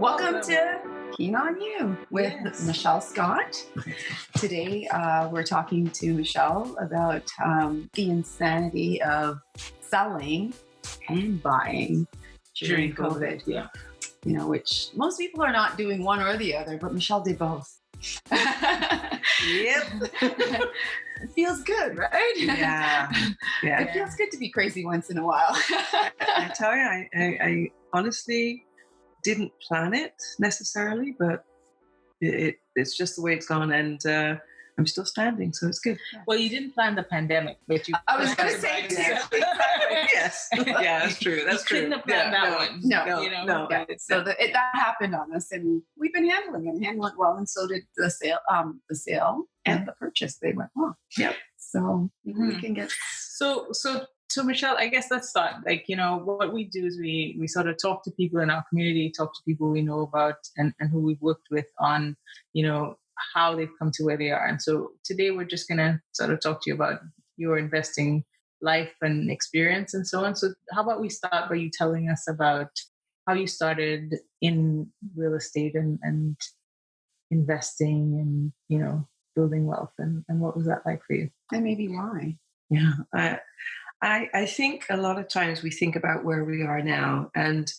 Welcome to Keen on You with Yes. Michelle Scott. Today, we're talking to Michelle about the insanity of selling and buying during COVID. Yeah. You know, which most people are not doing one or the other, but Michelle did both. Yep. It feels good, right? Yeah. Yeah. It feels good to be crazy once in a while. I tell you, I honestly didn't plan it necessarily, but it's just the way it's gone, and I'm still standing, so it's good. Well, you didn't plan the pandemic, but you. I was going to say too. Exactly. Yes. Yeah, that's true. That's You true. couldn't have planned that no, one. No, you know. no. Yeah, so that happened on us, and we've been handling it well, and so did the sale and the purchase. They went well. Yep. So we Mhm. can get So Michelle, I guess let's start. Like, what we do is we sort of talk to people in our community, talk to people we know about and who we've worked with on, how they've come to where they are. And so today we're just gonna sort of talk to you about your investing life and experience and so on. So how about we start by you telling us about how you started in real estate and investing and, building wealth and what was that like for you? and maybe why. Yeah. I think a lot of times we think about where we are now, and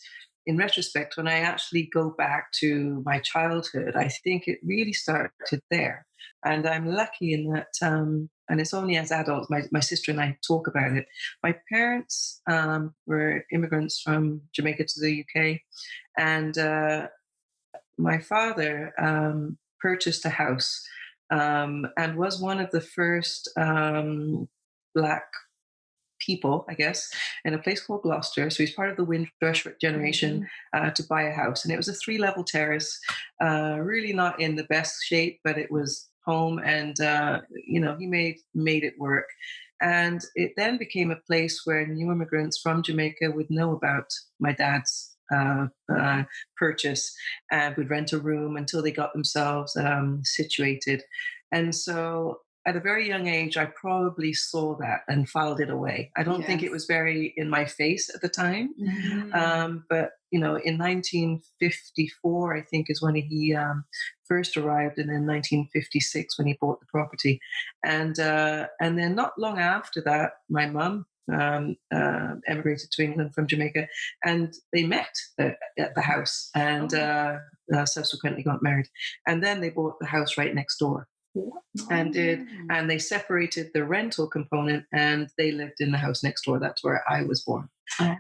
in retrospect, when I actually go back to my childhood, I think it really started there. And I'm lucky in that, and it's only as adults, my sister and I talk about it. My parents were immigrants from Jamaica to the UK, and my father purchased a house and was one of the first Black people, I guess, in a place called Gloucester. So he's part of the Windrush generation to buy a house. And it was a 3-level terrace, really not in the best shape, but it was home, and he made it work. And it then became a place where new immigrants from Jamaica would know about my dad's purchase and would rent a room until they got themselves situated. And so at a very young age, I probably saw that and filed it away. I don't think it Yes. was very in my face at the time. But, in 1954, I think is when he first arrived, and in 1956 when he bought the property. And then not long after that, my mum emigrated to England from Jamaica, and they met at the house, and subsequently got married. And then they bought the house right next door. And they separated the rental component, and they lived in the house next door. That's where I was born.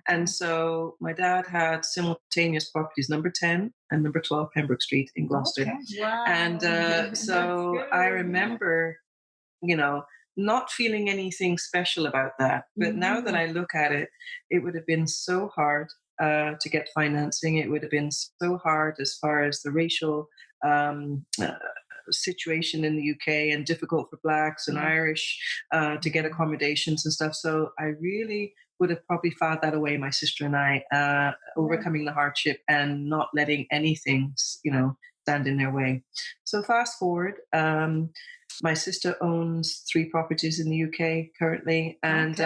And so my dad had simultaneous properties, number 10 and number 12 Pembroke Street in Gloucester. Okay. Wow. And so I remember, not feeling anything special about that. But now that I look at it, it would have been so hard to get financing. It would have been so hard as far as the racial situation in the UK, and difficult for Blacks and Irish to get accommodations and stuff. So I really would have probably filed that away, my sister and I, overcoming the hardship and not letting anything, stand in their way. So fast forward, my sister owns 3 properties in the UK currently, and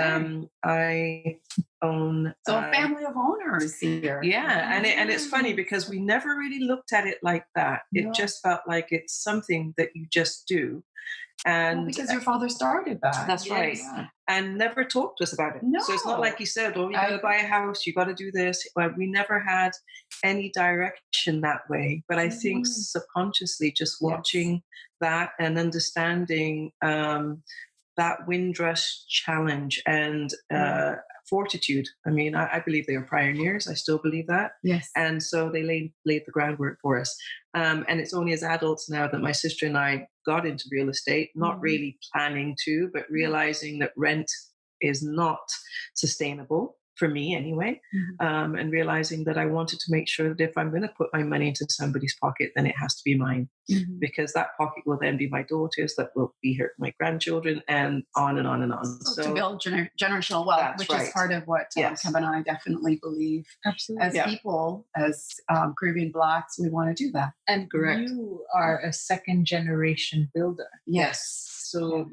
I own. So a family of owners here. Yeah, and it's funny because we never really looked at it like that. It just felt like it's something that you just do. And because your father started that. that's right. Yeah. And never talked to us about it. No. So it's not like he said, "Oh, you got to buy a house, you got to do this." But we never had any direction that way. But I think subconsciously, just watching that and understanding that Windrush challenge and fortitude. I mean, I believe they were pioneers. I still believe that. Yes. And so they laid the groundwork for us. And it's only as adults now that my sister and I got into real estate, not really planning to, but realizing that rent is not sustainable for me anyway. And realizing that I wanted to make sure that if I'm going to put my money into somebody's pocket, then it has to be mine, because that pocket will then be my daughter's, that will be her, my grandchildren, and on and on and on. So to build generational wealth, That's which right. is part of what Yes. Kevin and I definitely believe. Absolutely. As Yeah. people, as Caribbean Blacks, we want to do that. And Correct. you are a second generation builder. Yes. So,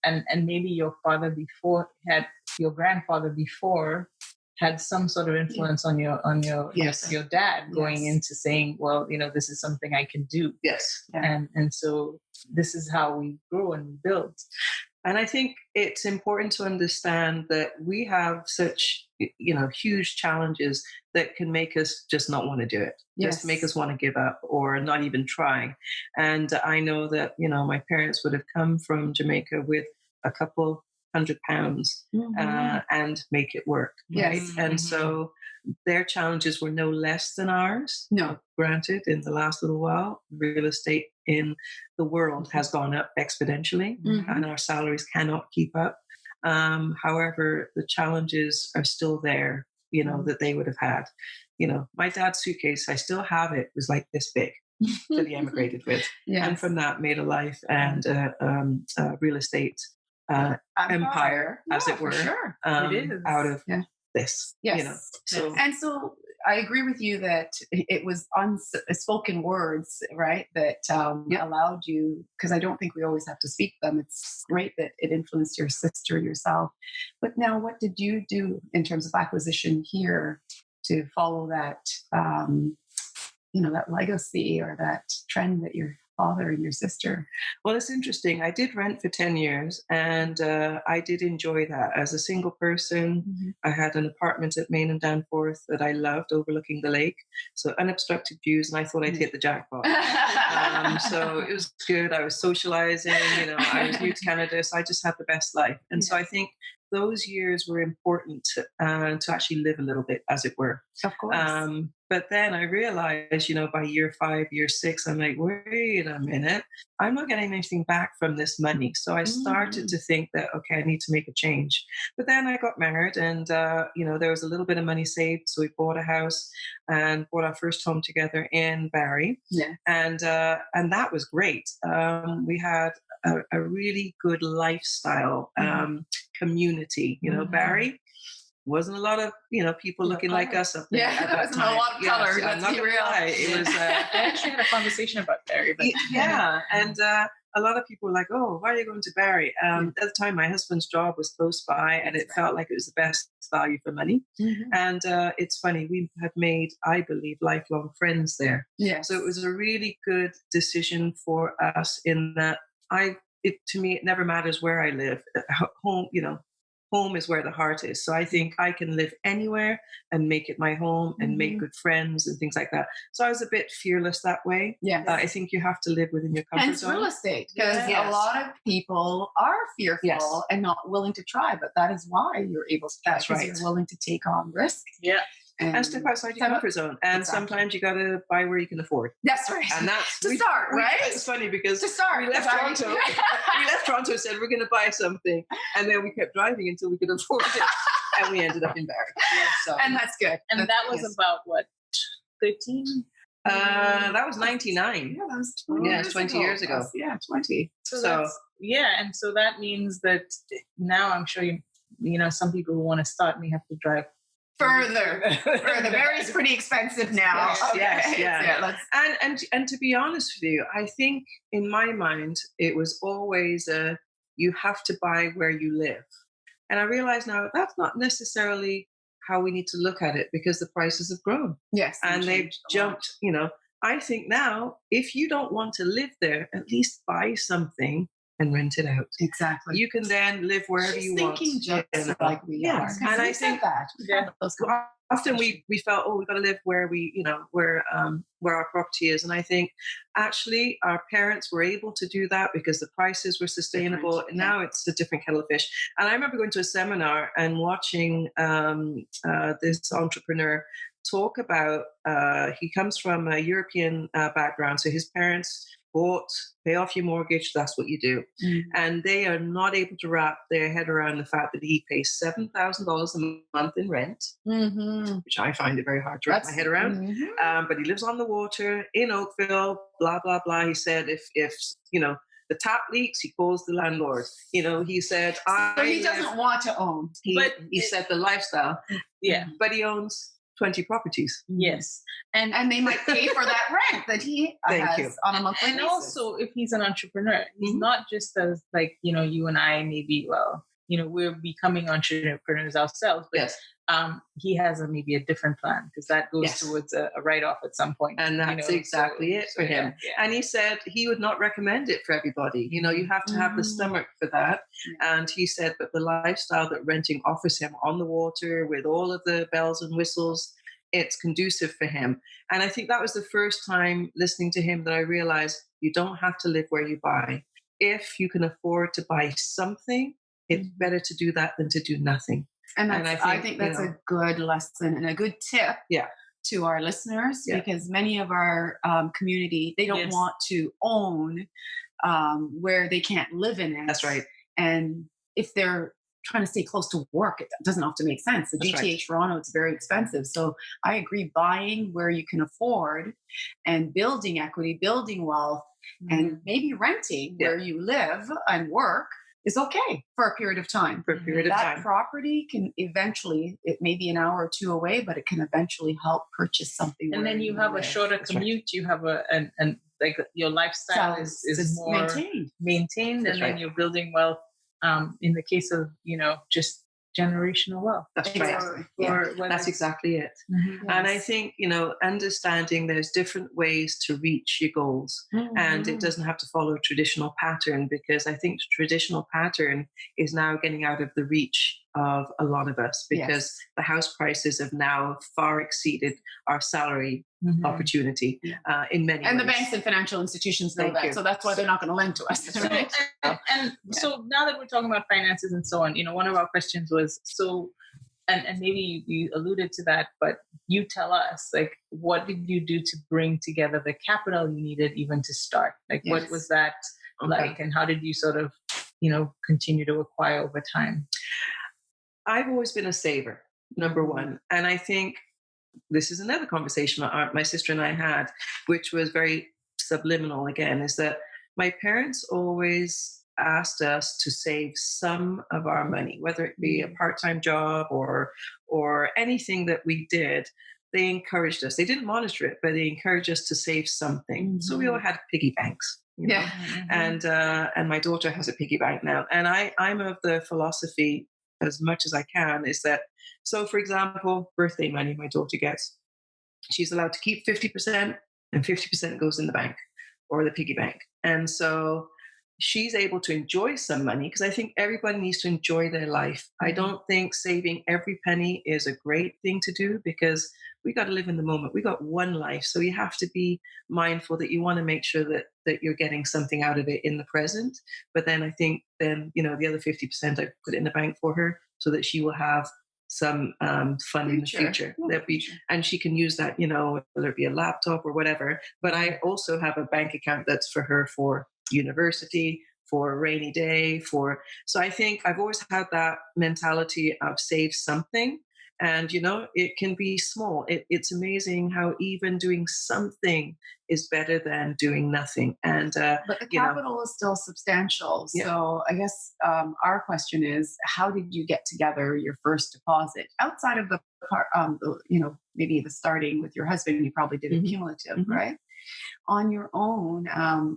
and maybe your grandfather before had some sort of influence on your Yes. your dad going Yes. into saying, well, this is something I can do. Yes. Yeah. And so this is how we grow and build. And I think it's important to understand that we have such, huge challenges that can make us just not want to do it, just make us want to give up or not even try. And I know that, my parents would have come from Jamaica with a couple £100 and make it work. Right. Yes. And so their challenges were no less than ours. No. Granted, in the last little while, real estate in the world has gone up exponentially, and our salaries cannot keep up. However, the challenges are still there, that they would have had. My dad's suitcase, I still have it, was like this big that he emigrated with. Yes. And from that made a life and real estate empire, as Yeah, it were, for sure. It is. out of Yeah. this. Yes. So And so I agree with you that it was unspoken words, right, that allowed you, because I don't think we always have to speak them. It's great that it influenced your sister, yourself. But now what did you do in terms of acquisition here to follow that, that legacy or that trend that your father and your sister? Well, it's interesting. I did rent for 10 years and I did enjoy that. As a single person, I had an apartment at Main and Danforth that I loved overlooking the lake. So unobstructed views, and I thought I'd hit the jackpot. So it was good. I was socializing, I was new to Canada, so I just had the best life. And so I think those years were important to actually live a little bit, as it were. Of course. But then I realized, by year 5, year 6, I'm like, wait a minute, I'm not getting anything back from this money. So I started to think that, okay, I need to make a change. But then I got married and, there was a little bit of money saved. So we bought a house and bought our first home together in Barrie. Yeah. And that was great. We had a really good lifestyle community. Barrie wasn't a lot of people looking like us up there. Yeah, there wasn't a lot of color. Let's be real. It was. I actually had a conversation about Barrie. But And a lot of people were like, "Oh, why are you going to Barrie?" At the time, my husband's job was close by, and it felt like it was the best value for money. And it's funny, we have made, I believe, lifelong friends there. Yeah. So it was a really good decision for us in that to me, it never matters where I live. Home, home is where the heart is. So I think I can live anywhere and make it my home and make good friends and things like that. So I was a bit fearless that way. Yeah. I think you have to live within your comfort And zone. real estate, because Yes. a lot of people are fearful and not willing to try, but that is why you're able to try. That's because right. You're willing to take on risk. yeah. And step outside your comfort zone. And Exactly. sometimes you got to buy where you can afford. That's right. And that's To start, right? It's funny because To start. we left Right. Toronto. We left Toronto and said we're going to buy something, and then we kept driving until we could afford it, and we ended up in Barrie. So, And that's good. And that was yes. about what, 13? that was 99. Yeah, that was 20 Yeah, years 20 ago. years ago. That's- Yeah, 20. So, So- that's, and so that means that now I'm sure some people who want to start may have to drive Further. Barrie's pretty expensive now. Yes, yeah. Let's, And to be honest with you, I think in my mind it was always you have to buy where you live, and I realize now that's not necessarily how we need to look at it because the prices have grown yes. and they've changed a lot. jumped. I think now if you don't want to live there, at least buy something and rent it out. Exactly. You can then live wherever She's you want. thinking just like we Yeah. are. 'Cause And we I said think that. Yeah. Those often we felt, oh, we've got to live where we, where our property is. And I think actually our parents were able to do that because the prices were sustainable. Different, And now it's a different kettle of fish. And I remember going to a seminar and watching this entrepreneur talk about, he comes from a European background. So his parents pay off your mortgage, that's what you do. And they are not able to wrap their head around the fact that he pays $7,000 a month in rent, which I find it very hard to wrap my head around. But he lives on the water in Oakville, blah, blah, blah. He said if the tap leaks, he calls the landlord. He said, So he doesn't want to own. He said the lifestyle. Yeah. But he owns 20 properties. Yes. And they might pay for that rent that he Thank has you. on a monthly And basis. also, if he's an entrepreneur, he's Mhm. not just as like, you and I maybe, well, we're becoming entrepreneurs ourselves, but Yes. he has maybe a different plan because that goes Yes. towards a write-off at some point. And that's exactly it for him. Yeah. And he said he would not recommend it for everybody. You have to have the stomach for that. And he said, but the lifestyle that renting offers him on the water with all of the bells and whistles, it's conducive for him. And I think that was the first time listening to him that I realized you don't have to live where you buy. If you can afford to buy something, it's better to do that than to do nothing. And I think that's a good lesson and a good tip to our listeners, because many of our community, they don't want to own where they can't live in it. That's right. And if they're trying to stay close to work, it doesn't often make sense. The GTA Toronto, it's very expensive. So I agree, buying where you can afford and building equity, building wealth, and maybe renting where you live and work is okay for a period of time. For a period of time. That property can eventually, it may be an hour or two away, but it can eventually help purchase something. And then you have a shorter commute. You have and like your lifestyle is more maintained, and then you're building wealth. In the case of just generational wealth. That's right. That's exactly it. And I think, understanding there's different ways to reach your goals, and it doesn't have to follow a traditional pattern, because I think the traditional pattern is now getting out of the reach of a lot of us, because the house prices have now far exceeded our salary opportunity in many ways. And the banks and financial institutions know that. So that's why they're not going to lend to us. So now that we're talking about finances and so on, one of our questions was, and maybe you alluded to that, but you tell us, like, what did you do to bring together the capital you needed even to start? Like, what was that like, and how did you sort of, continue to acquire over time? I've always been a saver, number one. And I think this is another conversation my sister and I had, which was very subliminal again, is that my parents always asked us to save some of our money, whether it be a part-time job or anything that we did. They encouraged us. They didn't monitor it, but they encouraged us to save something. So we all had piggy banks. And my daughter has a piggy bank now. And I'm of the philosophy, as much as I can, is that, so for example, birthday money my daughter gets, she's allowed to keep 50% and 50% goes in the bank or the piggy bank. And so she's able to enjoy some money, because I think everybody needs to enjoy their life. I don't think saving every penny is a great thing to do, because we got to live in the moment. We got one life. So you have to be mindful that you want to make sure that you're getting something out of it in the present. But then I think the other 50% I put in the bank for her, so that she will have some fun in the future. And she can use that, whether it be a laptop or whatever. But I also have a bank account that's for her for university, for a rainy day, so I think I've always had that mentality of save something. And, it can be small. It's amazing how even doing something is better than doing nothing. And but the capital is still substantial. So I guess our question is, how did you get together your first deposit outside of the part, maybe the starting with your husband? You probably did it cumulative, right? On your own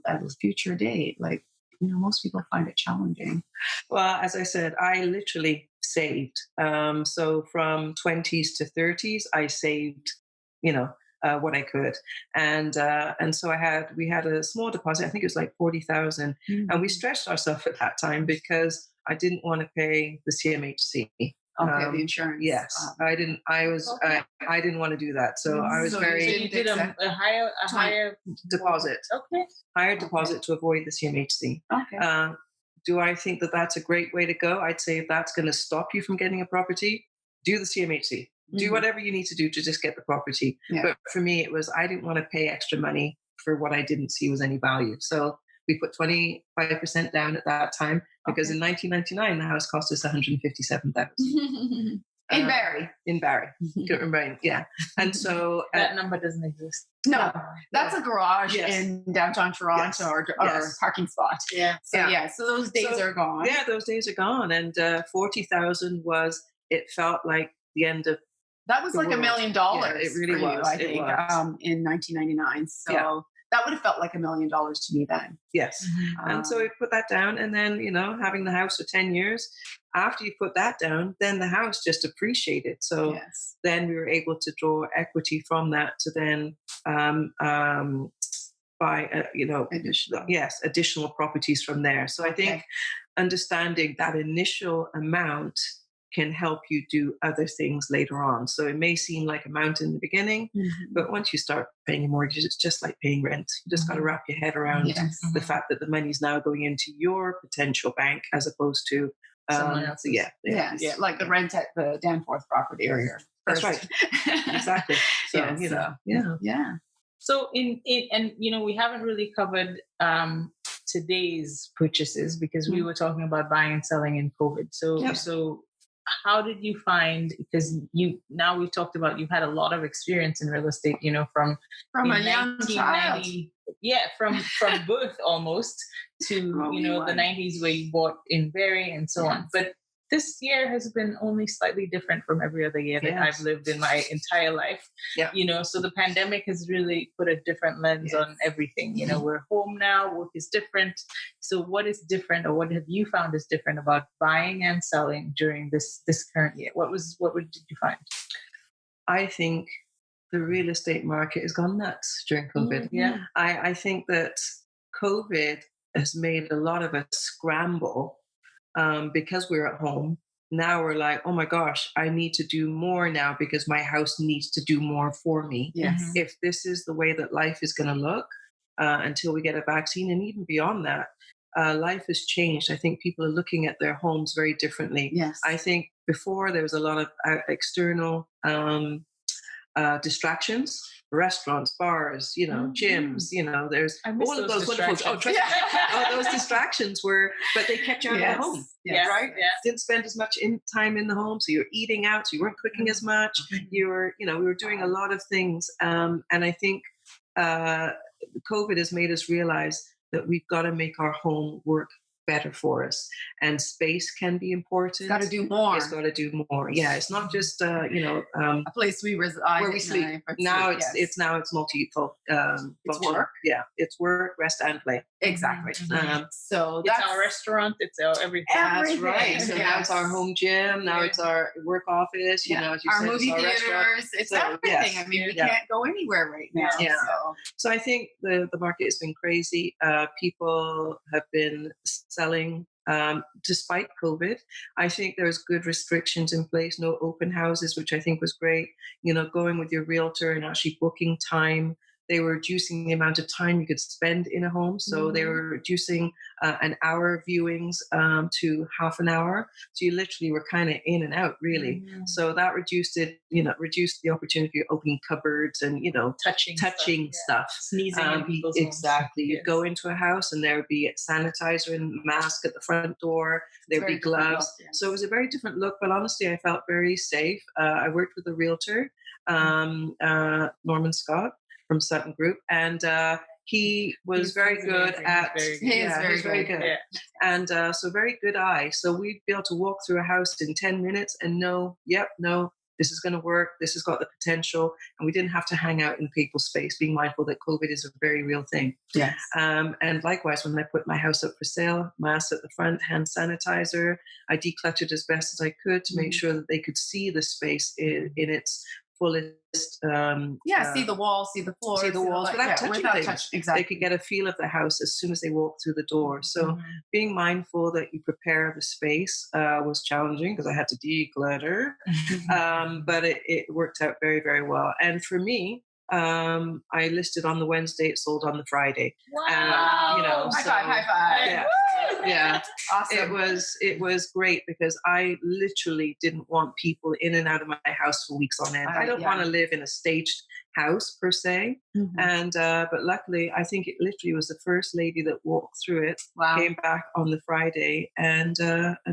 at a future date, like, most people find it challenging. Well, as I said, I literally saved. So from 20s to 30s, I saved, what I could. And so we had a small deposit. I think it was like 40,000. And we stretched ourselves at that time because I didn't want to pay the CMHC. Okay, the insurance. Yes, I didn't. I didn't want to do that. So I was you did a higher deposit. Okay. Higher deposit to avoid the CMHC. Okay. Do I think that that's a great way to go? I'd say if that's going to stop you from getting a property, do the CMHC. Do whatever you need to do to just get the property. Yeah. But for me, it was, I didn't want to pay extra money for what I didn't see was any value. So we put 25% down at that time, because in 1999, the house cost us $157,000. In Barrie. In Barrie. Don't remember. Yeah. And so that number doesn't exist. No, that's a garage in downtown Toronto or parking spot. Yeah. So those days are gone. Yeah, those days are gone. And 40,000 it felt like the end of that was like $1 million. Yeah, it really was. I think in 1999. So that would have felt like $1 million to me then. Yes. And so Um, we put that down, and then, having the house for 10 years, after you put that down, then the house just appreciated. So yes. then we were able to draw equity from that to then buy, Additional. yes, additional properties from there. So I think Okay. understanding that initial amount can help you do other things later on. So it may seem like a amount in the beginning, but once you start paying your mortgage, it's just like paying rent. You just got to wrap your head around Yes. the fact that the money's now going into your potential bank as opposed to Someone else's. Yes. yeah, Like the rent at the Danforth property area. That's right. Exactly. So Yes, yeah. So and we haven't really covered today's purchases because we were talking about buying and selling in COVID. So Yep. so how did you find, because we've talked about you've had a lot of experience in real estate, from From a in young child. 1990 from birth almost to From the one. 90s where you bought in Barrie and so on. Yes. But this year has been only slightly different from every other year that Yes. I've lived in my entire life. Yeah. So the pandemic has really put a different lens Yes. on everything. We're home now, work is different. So what is different, or what have you found is different about buying and selling during this current year? What did you find? I think the real estate market has gone nuts during COVID. Yeah. I think that COVID has made a lot of us scramble because we're at home. Now we're like, oh my gosh, I need to do more now because my house needs to do more for me. Yes. Mhm. If this is the way that life is going to look until we get a vaccine, and even beyond that, life has changed. I think people are looking at their homes very differently. Yes. I think before there was a lot of external distractions, restaurants, bars, gyms, there's I miss all of those those wonderful, distractions. those distractions but they kept you out of the home. Yes. Right? Yeah. Didn't spend as much time in the home, so you're eating out, so you weren't cooking as much. You were, we were doing a lot of things, and I think COVID has made us realize that we've got to make our home work better for us, and space can be important. Got to do more. It's got to do more. Yeah, it's not just a place we reside where we at sleep. night, but Now yes. it's multi-fold. It's work. Yeah, it's work, rest, and play. Exactly. So It's that's our restaurant. It's our everything. That's Everything, right. So now it's our yes. home gym. Now it's our work office. Yeah. As you our said, movie it's our restaurant. theaters. It's So, everything. yes. I mean, we Yeah. can't go anywhere right now. Yeah. So. So I think the market has been crazy. People have been selling despite COVID. I think there's good restrictions in place, no open houses, which I think was great. Going with your realtor and actually booking time. They were reducing the amount of time you could spend in a home. So they were reducing an hour viewings to half an hour. So you literally were kind of in and out, really. So that reduced the opportunity of opening cupboards and, touching stuff. Sneezing in people's homes. Exactly. You'd Yes. go into a house and there would be sanitizer and mask at the front door. There would Very be different gloves. look, yes. So it was a very different look, but honestly, I felt very safe. I worked with a realtor, Norman Scott from Sutton Group, and he was He's very good amazing. at. He's very good. He is Yeah, very he's very good. good. Yeah. And so very good eye. So we'd be able to walk through a house in 10 minutes and know, this is going to work. This has got the potential. And we didn't have to hang out in people's space, being mindful that COVID is a very real thing. Yes. And likewise, when I put my house up for sale, mask at the front, hand sanitizer, I decluttered as best as I could to make sure that they could see the space in its fullest. See the walls, see the floors, see the walls without touching things. Exactly. They could get a feel of the house as soon as they walked through the door. So being mindful that you prepare the space was challenging because I had to declutter, but it worked out very, very well. And for me, I listed on the Wednesday, it sold on the Friday. Wow. High five. Yeah. Yeah. Awesome. It was great because I literally didn't want people in and out of my house for weeks on end. I don't want to live in a staged house per se. And but luckily, I think it literally was the first lady that walked through it, Wow. came back on the Friday and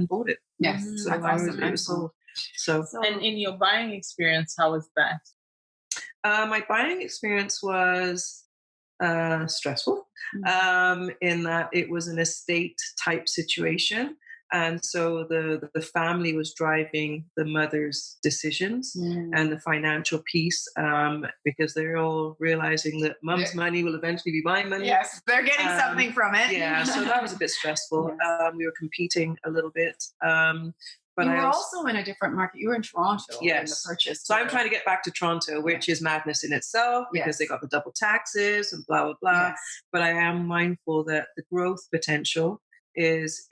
bought it. Yes. So That's awesome. it was sold. So And in your buying experience, how was that? my buying experience was stressful in that it was an estate type situation. And so the family was driving the mother's decisions and the financial piece, because they're all realizing that mum's money will eventually be my money. Yes, they're getting something from it. Yeah, so that was a bit stressful. Yes. We were competing a little bit. But you I were also in a different market. You were in Toronto in the Yes. purchase. So I'm trying to get back to Toronto, which is madness in itself because they got the double taxes and blah, blah, blah. Yes. But I am mindful that the growth potential is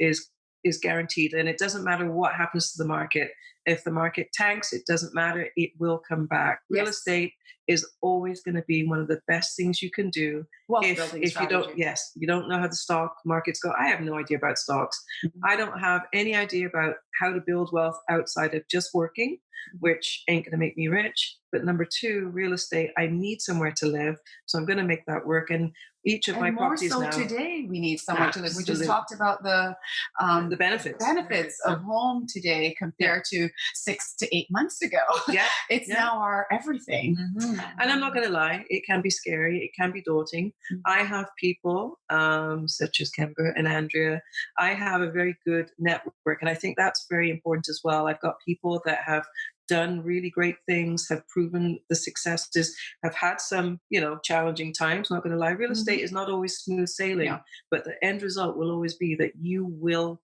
guaranteed. And it doesn't matter what happens to the market. If the market tanks, it doesn't matter. It will come back. Real Yes. estate is always going to be one of the best things you can do. If you don't, you don't know how the stock markets go. I have no idea about stocks. Mm-hmm. I don't have any idea about how to build wealth outside of just working, which ain't going to make me rich. But number two, real estate, I need somewhere to live. So I'm going to make that work. And each of my properties more now. so today, we need somewhere to live. We just Absolutely. talked about the benefits. of home today compared to 6 to 8 months ago. Yeah. It's now our everything. Mm-hmm. And I'm not going to lie, it can be scary. It can be daunting. I have people such as Kemba and Andrea. I have a very good network. And I think that's very important as well. I've got people that have done really great things, have proven the successes, have had some, challenging times. I'm not going to lie. Real estate is not always smooth sailing, but the end result will always be that you will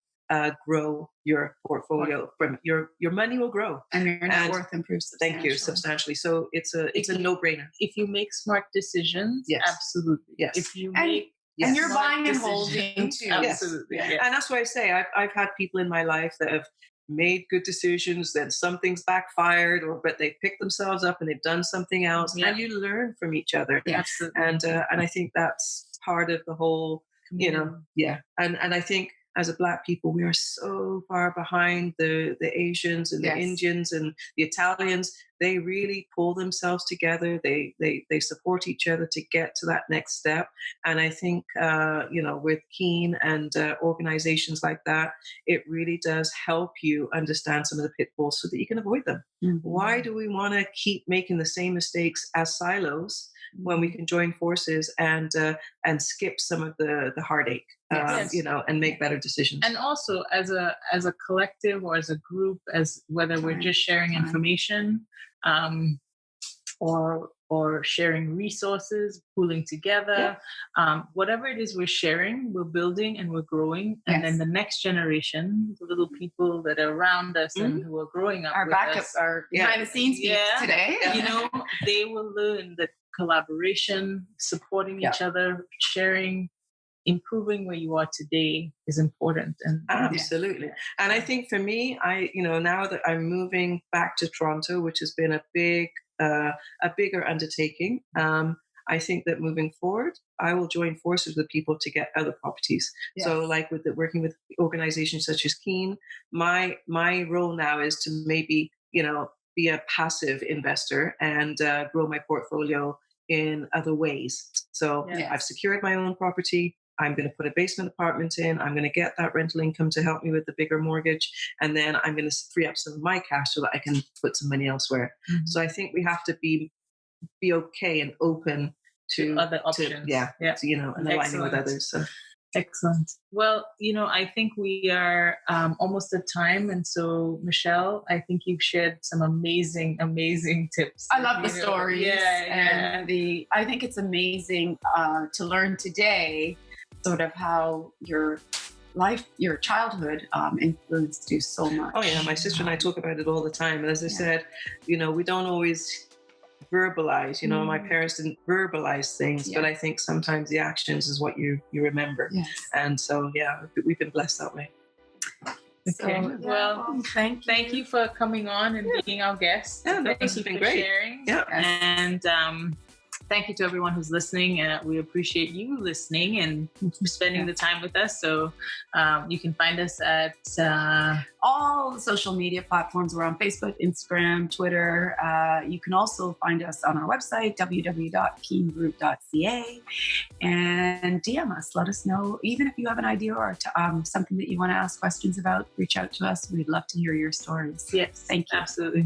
grow your portfolio. From your money will grow, and your net worth improves. Thank you, substantially. So it's a no-brainer. If you make smart decisions, yes, absolutely. Yes. If you make and you're buying and holding too. Absolutely. Yes. Yes. And that's why I say I've had people in my life that have made good decisions, then something's backfired, but they picked themselves up and they've done something else, and you learn from each other. Absolutely. And I think that's part of the whole, And I think as a Black people, we are so far behind the Asians and the Indians and the Italians. They really pull themselves together. They support each other to get to that next step. And I think, with Keen and organizations like that, it really does help you understand some of the pitfalls so that you can avoid them. Mm-hmm. Why do we want to keep making the same mistakes as silos when we can join forces and skip some of the heartache, and make better decisions? And also as a collective or as a group, as whether we're just sharing information, or sharing resources, pooling together, whatever it is we're sharing, we're building and we're growing. And then the next generation, the little people that are around us and who are growing up, our backups are behind the scenes today. They will learn that collaboration, supporting each other, sharing, improving where you are today is important. And absolutely. And I think for me, now that I'm moving back to Toronto, which has been a bigger undertaking, I think that moving forward, I will join forces with people to get other properties. Yes. So like working with organizations such as Keen, my role now is to maybe, be a passive investor and grow my portfolio in other ways. So I've secured my own property. I'm going to put a basement apartment in. I'm going to get that rental income to help me with the bigger mortgage. And then I'm going to free up some of my cash so that I can put some money elsewhere. Mm-hmm. So I think we have to be okay and open to other options. And aligning with others. So. Excellent. Well, I think we are almost at time. And so, Michelle, I think you've shared some amazing, amazing tips. I love the stories. And I think it's amazing to learn today sort of how your childhood influenced you so much. Oh yeah, my sister and I talk about it all the time. And as I said, we don't always verbalize, my parents didn't verbalize things, but I think sometimes the actions is what you remember. Yes. And so, we've been blessed that way. Okay. Well, thank you for coming on and being our guest. Yeah, this has been great. Sharing. Yeah. And thank you to everyone who's listening. We appreciate you listening and spending the time with us. So you can find us at all the social media platforms. We're on Facebook, Instagram, Twitter. You can also find us on our website, www.keengroup.ca, and DM us. Let us know, even if you have an idea or something that you want to ask questions about, reach out to us. We'd love to hear your stories. Yes, thank you. Absolutely.